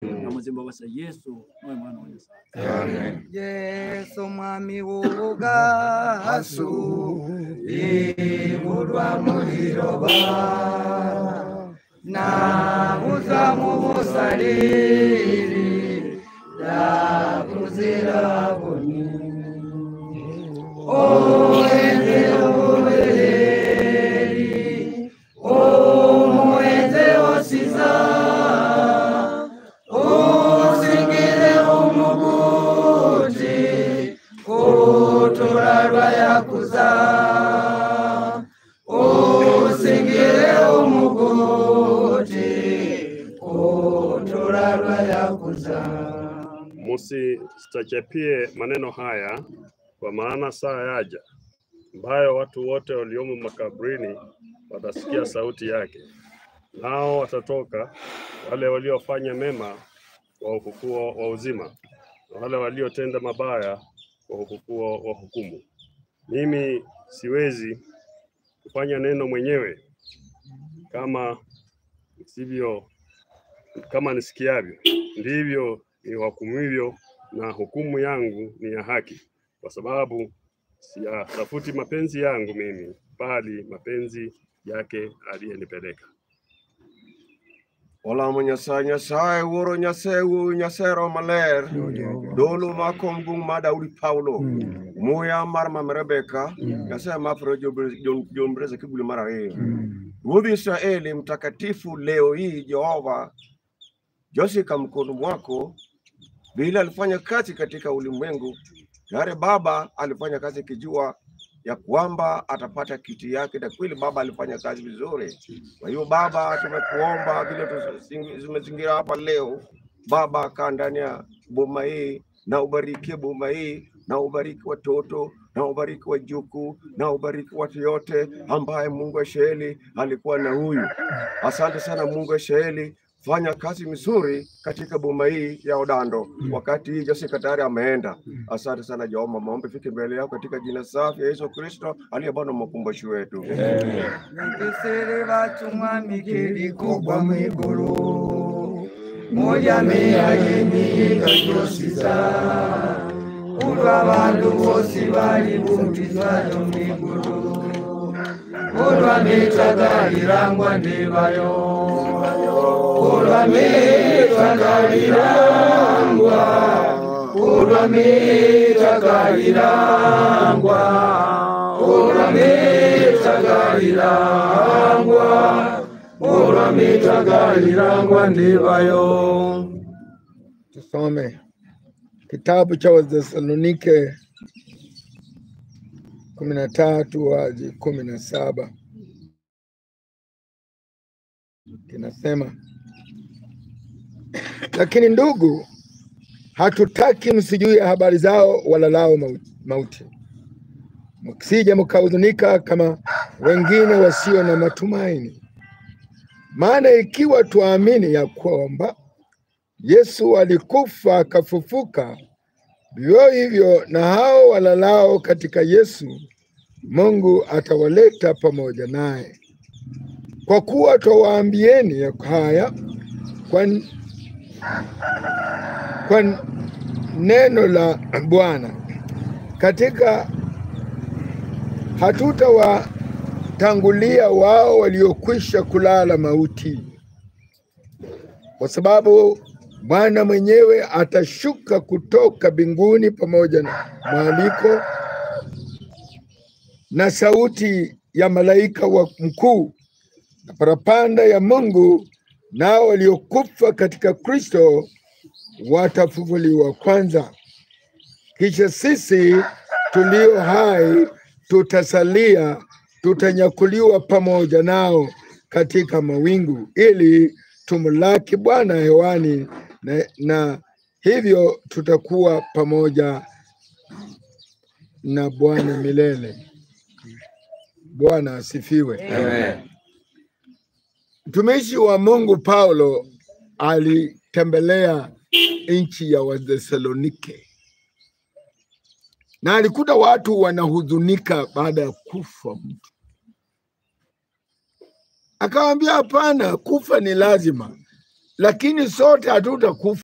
na muzimba wasa Yesu mwe mwana wa Yesu. Amen. Yesu mwami ugasu igurwa muliroba na uzamu busariri la kuzira boni o ende obereri o muende osiza o singire umuguti kuturarwa yakuza o singire umuguti kuturarwa yakuza. Musistachapie maneno haya, kwa maana saa yaja ambayo watu wote waliomo makaburini watasikia sauti yake, nao watatoka, wale waliofanya mema wa ufufuo wa uzima, na wale waliotenda mabaya wa ufufuo wa hukumu. Mimi siwezi kufanya neno mwenyewe kama nisikiavyo, ndivyo nihukumivyo, na hukumu yangu ni ya haki, kwa sababu siyatafuti mapenzi yangu mimi, bali mapenzi yake aliyenipeleka. Olamo Nyasaye woro Nyasero maler dolo makom gung ma Daudi Paulo moya mar mam Rebeka Nyasaye mafro jombreza kibuli mara hiyo Rubi Israeli mtakatifu leo hii Jehova Josika mkono mwako bila alifanya kazi katika ulimwengu, yare Baba alifanya kazi kijua ya kwamba atapata kiti yake, na kweli Baba alifanya kazi vizuri. Kwa hiyo Baba tumekuomba vile tumezingira hapa leo, Baba kaa ndani ya boma hii na ubariki boma hii, na ubariki watoto, na ubariki wajuku, na ubariki watu yote ambaye Mungu wa Israeli alikuwa na huyu. Asante sana Mungu wa Israeli, fanya kazi mzuri katika boma hii ya Odando wakati hii Josika tayari ameenda. Asante sana Jehova, maombi fike mbele yako katika jina safi ya Yesu Kristo aliye Bwana mkombozi wetu. Ngisere batumwa mikiri kubwa mwiguru moja mea yenye kajosiza ulwa bandu bosi bali bumtizwa mwiguru ulwa mitaga irangwa ndibayo ulwa mitaga irangwa ulwa mitaga irangwa ulwa mitaga irangwa ndibayo. Tusome kitabu cha Wathesalonike 13:17 kinasema, lakini ndugu, hatutaki msijue habari zao walalao mauti, msije mkahuzunika kama wengine wasio na matumaini. Maana ikiwa tuamini ya kwamba Yesu alikufa akafufuka, vivyo hivyo na hao walalao katika Yesu Mungu atawaleta pamoja naye. Kwa kuwa twawaambieni ya haya kwa neno la Bwana, katika hatutawatangulia wao waliokwisha kulala mauti, kwa sababu Bwana mwenyewe atashuka kutoka mbinguni pamoja na mwaliko na sauti ya malaika wa mkuu na parapanda ya Mungu, nao waliokufa katika Kristo watafufuliwa kwanza. Kisha sisi tulio hai tutasalia, tutanyakuliwa pamoja nao katika mawingu, ili tumlaki Bwana hewani, na hivyo tutakuwa pamoja na Bwana milele. Bwana asifiwe. Amen. Mtumishi wa Mungu Paulo alitembelea nchi ya Wathesalonike na alikuta watu wanahuzunika baada ya kufa mtu. Akawaambia hapana, kufa ni lazima, lakini sote hatutakufa.